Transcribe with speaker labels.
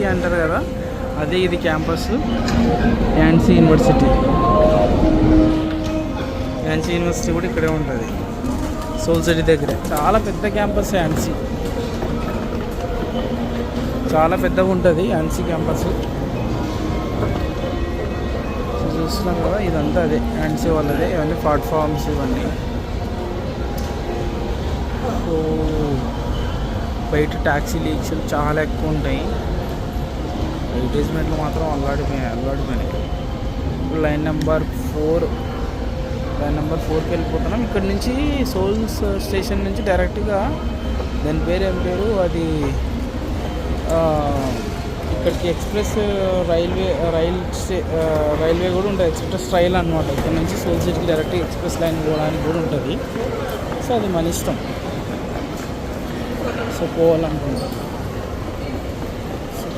Speaker 1: ANSI అంటారు కదా, అదే ఇది క్యాంపస్. యాన్సీ యూనివర్సిటీ కూడా ఇక్కడే ఉంటుంది, సోల్ సిటీ దగ్గరే. చాలా పెద్ద క్యాంపస్ యాన్సీ, చాలా పెద్దగా ఉంటుంది యాన్సీ క్యాంపస్. చూస్తున్నాం కదా, ఇదంతా అదే యాన్సీ వాళ్ళదే. ఇవన్నీ ప్లాట్ఫామ్స్ ఇవన్నీ. సో బయట ట్యాక్సీ లీక్స్ చాలా ఎక్కువ ఉంటాయి. అడ్వర్టైజ్మెంట్లు మాత్రం అల్లాడిపోయినాయి. ఇప్పుడు లైన్ నెంబర్ 4కి వెళ్ళిపోతున్నాం. ఇక్కడ నుంచి సోల్స్ స్టేషన్ నుంచి డైరెక్ట్గా, దాని పేరు ఏం పేరు అది, ఇక్కడికి ఎక్స్ప్రెస్ రైల్వే కూడా ఉంటుంది. ఎక్స్ప్రెస్ రైల్ అనమాట. ఇక్కడ నుంచి సోల్ సిటీకి డైరెక్ట్గా ఎక్స్ప్రెస్ లైన్ పోవడానికి కూడా ఉంటుంది. సో అది మన ఇష్టం. సో పోవాలనుకుంటాం.